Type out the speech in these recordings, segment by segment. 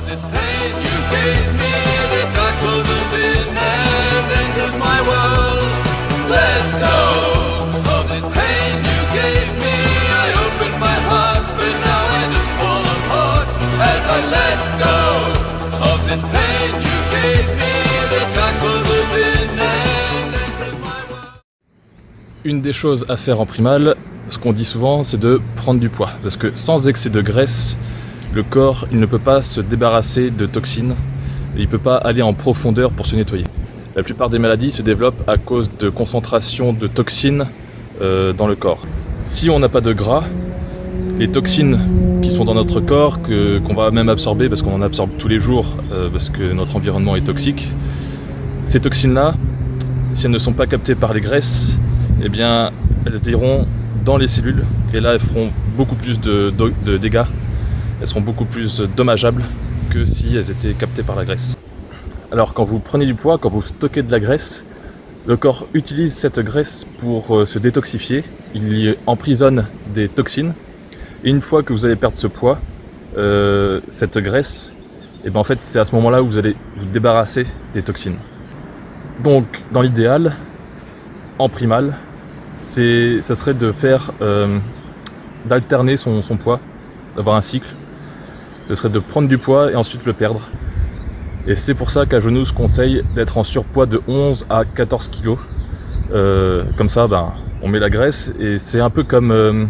this pain you gave me, the dark closes in and enters my world. Let go of this pain you gave me. I opened my heart, but now I just fall apart as I let go of this pain you gave me. The dark closes in and enters my world. Une des choses à faire en primal, ce qu'on dit souvent, c'est de prendre du poids. Parce que sans excès de graisse, le corps il ne peut pas se débarrasser de toxines. Et il ne peut pas aller en profondeur pour se nettoyer. La plupart des maladies se développent à cause de concentration de toxines dans le corps. Si on n'a pas de gras, les toxines qui sont dans notre corps, qu'on va même absorber parce qu'on en absorbe tous les jours, parce que notre environnement est toxique, ces toxines-là, si elles ne sont pas captées par les graisses, eh bien, elles iront dans les cellules et là elles feront beaucoup plus de dégâts, elles seront beaucoup plus dommageables que si elles étaient captées par la graisse. Alors quand vous prenez du poids, quand vous stockez de la graisse, le corps utilise cette graisse pour se détoxifier, il y emprisonne des toxines et une fois que vous allez perdre ce poids, cette graisse, et ben en fait c'est à ce moment-là où vous allez vous débarrasser des toxines. Donc dans l'idéal, en primal, ça serait de faire d'alterner son poids, d'avoir un cycle. Ce serait de prendre du poids et ensuite le perdre. Et c'est pour ça qu'à Genoux conseille d'être en surpoids de 11 à 14 kg. Comme ça, ben, on met la graisse et c'est un peu comme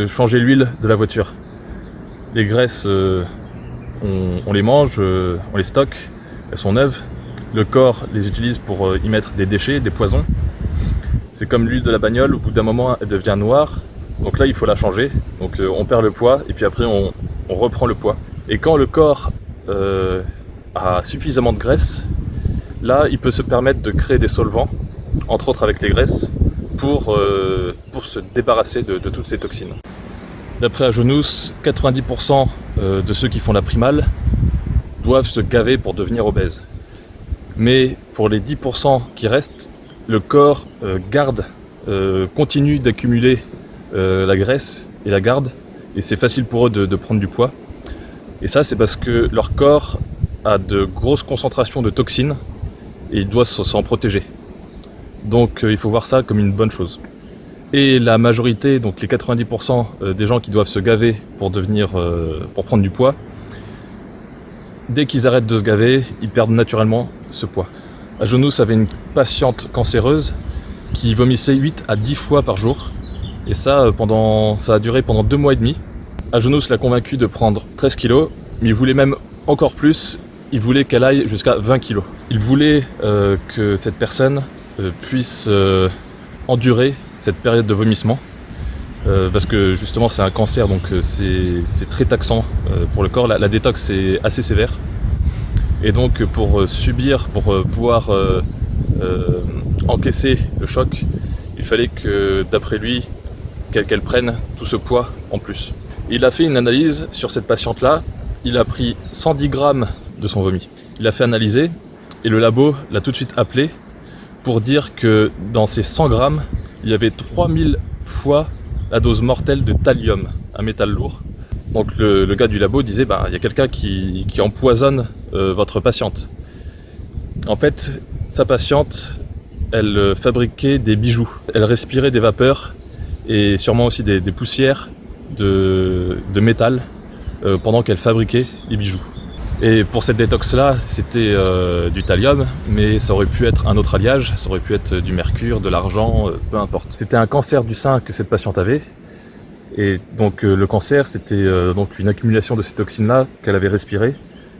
changer l'huile de la voiture. Les graisses, on les mange, on les stocke, elles sont neuves. Le corps les utilise pour y mettre des déchets, des poisons. C'est comme l'huile de la bagnole, au bout d'un moment elle devient noire, donc là il faut la changer, donc on perd le poids et puis après on reprend le poids. Et quand le corps a suffisamment de graisse, là il peut se permettre de créer des solvants, entre autres avec les graisses, pour se débarrasser de toutes ces toxines. D'après Agenous, 90% de ceux qui font la primale doivent se gaver pour devenir obèses. Mais pour les 10% qui restent, le corps continue d'accumuler la graisse et la garde, et c'est facile pour eux de prendre du poids. Et ça c'est parce que leur corps a de grosses concentrations de toxines et il doit s'en protéger. Donc il faut voir ça comme une bonne chose. Et la majorité, donc les 90% des gens qui doivent se gaver pour prendre du poids, dès qu'ils arrêtent de se gaver, ils perdent naturellement ce poids. Agenous avait une patiente cancéreuse qui vomissait 8 à 10 fois par jour. Et ça a duré pendant 2 mois et demi. Agenous l'a convaincu de prendre 13 kg, mais il voulait même encore plus, il voulait qu'elle aille jusqu'à 20 kg. Il voulait que cette personne puisse endurer cette période de vomissement. Parce que justement c'est un cancer, donc c'est très taxant pour le corps. La détox est assez sévère. Et donc pour pouvoir encaisser le choc, il fallait que d'après lui, qu'elle prenne tout ce poids en plus. Il a fait une analyse sur cette patiente-là, il a pris 110 grammes de son vomi. Il l'a fait analyser et le labo l'a tout de suite appelé pour dire que dans ces 100 grammes, il y avait 3000 fois la dose mortelle de thallium, un métal lourd. Donc le gars du labo disait, il y a quelqu'un qui empoisonne votre patiente. En fait, sa patiente, elle fabriquait des bijoux. Elle respirait des vapeurs et sûrement aussi des poussières de métal pendant qu'elle fabriquait les bijoux. Et pour cette détox-là, c'était du thallium, mais ça aurait pu être un autre alliage, ça aurait pu être du mercure, de l'argent, peu importe. C'était un cancer du sein que cette patiente avait. Et donc le cancer, c'était donc une accumulation de ces toxines-là qu'elle avait respirées,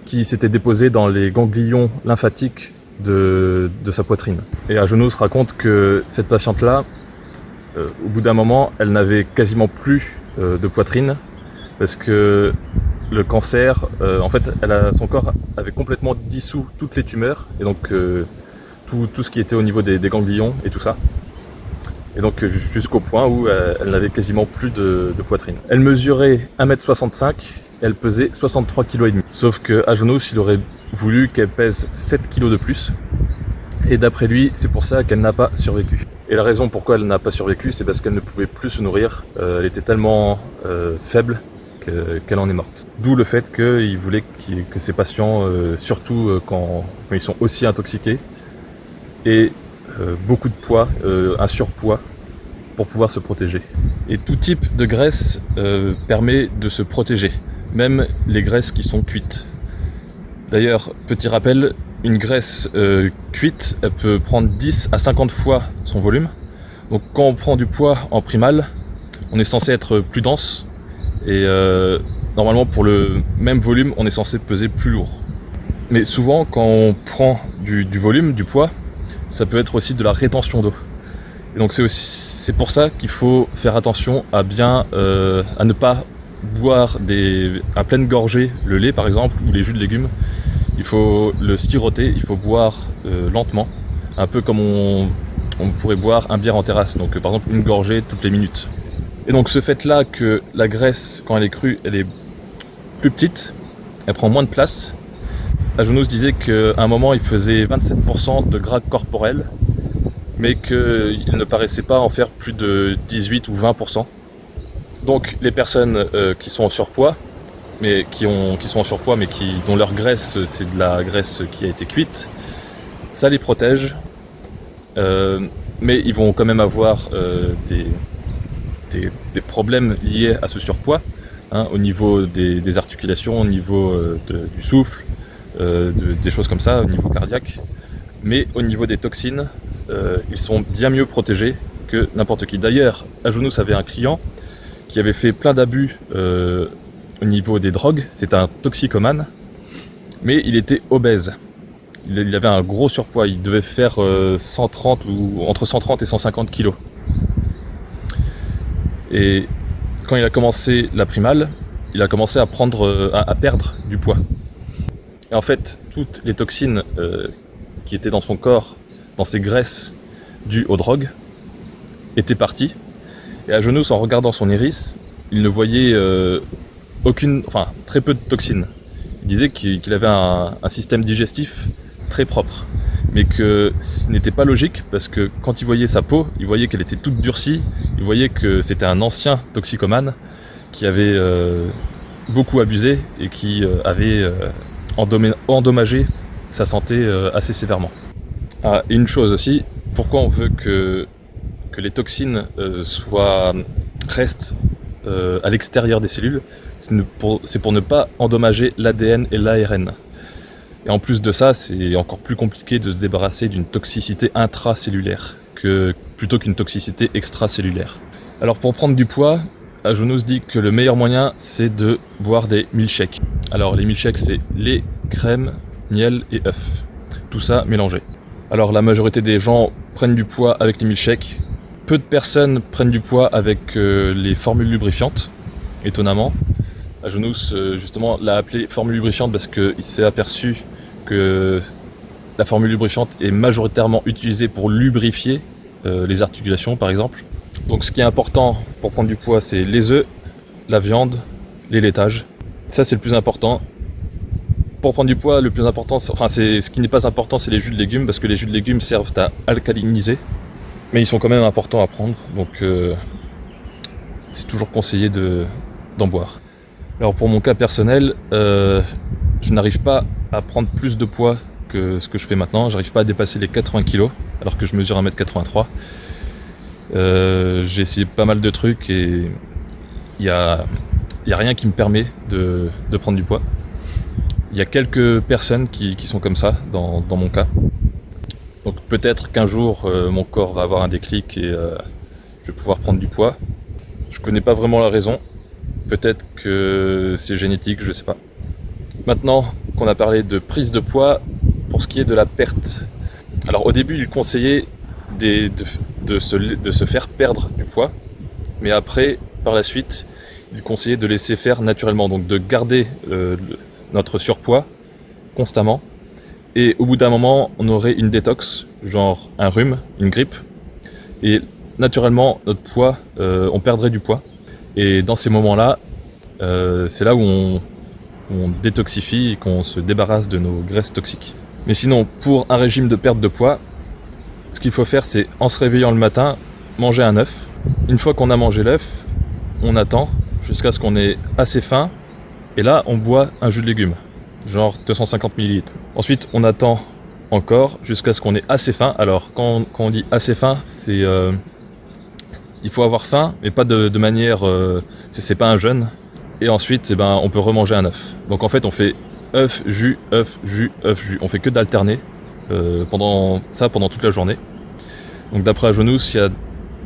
qui s'étaient déposées dans les ganglions lymphatiques de sa poitrine. Et Agenous raconte que cette patiente-là, au bout d'un moment, elle n'avait quasiment plus de poitrine, parce que le cancer, en fait, son corps avait complètement dissous toutes les tumeurs, et donc tout ce qui était au niveau des ganglions et tout ça. Et donc jusqu'au point où elle n'avait quasiment plus de poitrine. Elle mesurait 1m65, elle pesait 63,5 kg. Sauf que Agenous, il aurait voulu qu'elle pèse 7 kg de plus. Et d'après lui, c'est pour ça qu'elle n'a pas survécu. Et la raison pourquoi elle n'a pas survécu, c'est parce qu'elle ne pouvait plus se nourrir. Elle était tellement faible qu'elle en est morte. D'où le fait qu'il voulait que ses patients, surtout quand ils sont aussi intoxiqués, aient beaucoup de poids, un surpoids, pour pouvoir se protéger. Et tout type de graisse permet de se protéger, même les graisses qui sont cuites. D'ailleurs, petit rappel, une graisse cuite, elle peut prendre 10 à 50 fois son volume. Donc quand on prend du poids en primal, on est censé être plus dense et normalement pour le même volume, on est censé peser plus lourd. Mais souvent, quand on prend du volume, du poids, ça peut être aussi de la rétention d'eau. Et donc c'est pour ça qu'il faut faire attention à ne pas boire à pleine gorgée le lait par exemple ou les jus de légumes. Il faut le siroter, il faut boire lentement, un peu comme on pourrait boire un bière en terrasse, donc par exemple une gorgée toutes les minutes. Et donc ce fait là que la graisse, quand elle est crue, elle est plus petite, elle prend moins de place. Ajonos disait qu'à un moment il faisait 27% de gras corporel, mais qu'il ne paraissait pas en faire plus de 18 ou 20%. Donc les personnes qui sont en surpoids, dont leur graisse c'est de la graisse qui a été cuite, ça les protège, mais ils vont quand même avoir des problèmes liés à ce surpoids, hein, au niveau des articulations, au niveau du souffle, des choses comme ça, au niveau cardiaque. Mais au niveau des toxines, ils sont bien mieux protégés que n'importe qui. D'ailleurs, Ajonos avait un client qui avait fait plein d'abus au niveau des drogues. C'est un toxicomane, mais il était obèse. Il avait un gros surpoids, il devait faire 130 ou entre 130 et 150 kilos. Et quand il a commencé la primale, il a commencé à perdre du poids. Et en fait, toutes les toxines qui étaient dans son corps, dans ses graisses dues aux drogues, étaient parties. Et Ajonos, en regardant son iris, il ne voyait très peu de toxines. Il disait qu'il avait un système digestif très propre, mais que ce n'était pas logique parce que quand il voyait sa peau, il voyait qu'elle était toute durcie, il voyait que c'était un ancien toxicomane qui avait beaucoup abusé et qui avait endommagé sa santé assez sévèrement. Ah, et une chose aussi, pourquoi on veut que les toxines restent à l'extérieur des cellules, c'est pour ne pas endommager l'ADN et l'ARN. Et en plus de ça, c'est encore plus compliqué de se débarrasser d'une toxicité intracellulaire plutôt qu'une toxicité extracellulaire. Alors pour prendre du poids, Ajonos dit que le meilleur moyen c'est de boire des milkshakes. Alors les milkshakes c'est lait, crème, miel et œufs. Tout ça mélangé. Alors la majorité des gens prennent du poids avec les milkshakes. Peu de personnes prennent du poids avec les formules lubrifiantes, étonnamment. Ajonos justement l'a appelé formule lubrifiante parce qu'il s'est aperçu que la formule lubrifiante est majoritairement utilisée pour lubrifier les articulations par exemple. Donc ce qui est important pour prendre du poids, c'est les œufs, la viande, les laitages. Ça c'est le plus important. Pour prendre du poids, le plus important, ce qui n'est pas important, c'est les jus de légumes parce que les jus de légumes servent à alcaliniser. Mais ils sont quand même importants à prendre, donc c'est toujours conseillé d'en boire. Alors pour mon cas personnel, je n'arrive pas à prendre plus de poids que ce que je fais maintenant. J'arrive pas à dépasser les 80 kg alors que je mesure 1m83. J'ai essayé pas mal de trucs et il y a rien qui me permet de prendre du poids. Il y a quelques personnes qui sont comme ça dans mon cas. Donc peut-être qu'un jour mon corps va avoir un déclic et je vais pouvoir prendre du poids. Je connais pas vraiment la raison. Peut-être que c'est génétique, je sais pas. Maintenant qu'on a parlé de prise de poids, pour ce qui est de la perte. Alors au début il conseillait de se faire perdre du poids, mais après, par la suite, il conseillait de laisser faire naturellement, donc de garder notre surpoids constamment, et au bout d'un moment, on aurait une détox, genre un rhume, une grippe, et naturellement, notre poids, on perdrait du poids, et dans ces moments-là, c'est là où on détoxifie et qu'on se débarrasse de nos graisses toxiques. Mais sinon, pour un régime de perte de poids, ce qu'il faut faire, c'est en se réveillant le matin, manger un œuf. Une fois qu'on a mangé l'œuf, on attend, jusqu'à ce qu'on ait assez faim. Et là, on boit un jus de légumes, genre 250 ml. Ensuite, on attend encore jusqu'à ce qu'on ait assez faim. Alors, quand on dit assez faim, c'est... il faut avoir faim, mais pas de manière... c'est pas un jeûne. Et ensuite, eh ben, on peut remanger un œuf. Donc en fait, on fait œuf, jus, œuf, jus, œuf, jus. On fait que d'alterner pendant toute la journée. Donc d'après Ajonous, il y a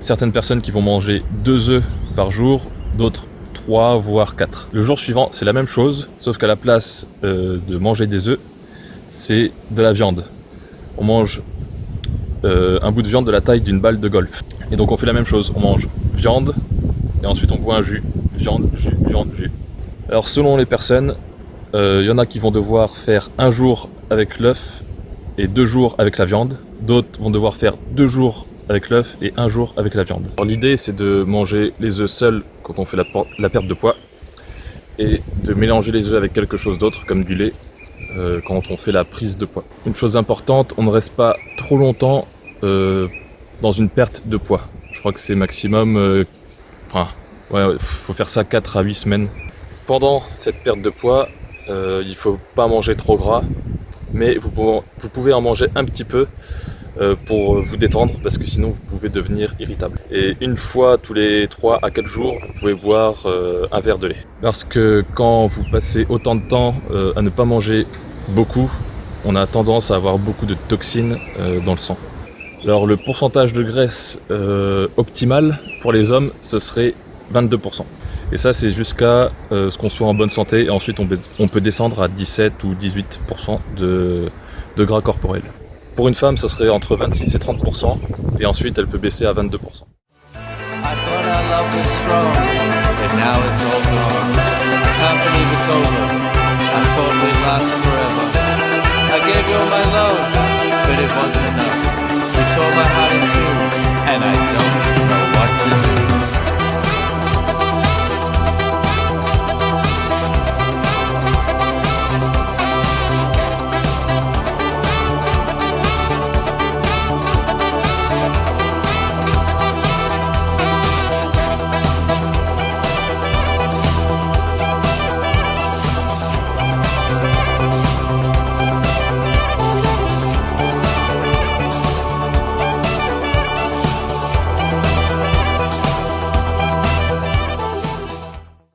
certaines personnes qui vont manger 2 œufs par jour, d'autres 3 voire 4. Le jour suivant, c'est la même chose, sauf qu'à la place de manger des œufs, c'est de la viande. On mange un bout de viande de la taille d'une balle de golf. Et donc on fait la même chose, on mange viande, et ensuite on boit un jus, viande, jus, viande, jus. Alors selon les personnes, il y en a qui vont devoir faire 1 jour avec l'œuf et 2 jours avec la viande. D'autres vont devoir faire 2 jours avec l'œuf et 1 jour avec la viande. Alors l'idée c'est de manger les œufs seuls quand on fait la perte de poids et de mélanger les œufs avec quelque chose d'autre comme du lait quand on fait la prise de poids. Une chose importante, on ne reste pas trop longtemps dans une perte de poids. Je crois que c'est maximum, faut faire ça 4 à 8 semaines. Pendant cette perte de poids, il ne faut pas manger trop gras, mais vous pouvez en manger un petit peu pour vous détendre, parce que sinon vous pouvez devenir irritable. Et une fois tous les 3 à 4 jours, vous pouvez boire un verre de lait. Parce que quand vous passez autant de temps à ne pas manger beaucoup, on a tendance à avoir beaucoup de toxines dans le sang. Alors le pourcentage de graisse optimal pour les hommes, ce serait 22%. Et ça c'est jusqu'à ce qu'on soit en bonne santé, et ensuite on peut descendre à 17 ou 18% de gras corporel. Pour une femme, ça serait entre 26 et 30%, et ensuite elle peut baisser à 22%. I thought our love was strong, but now it's all gone. Can't believe it's over.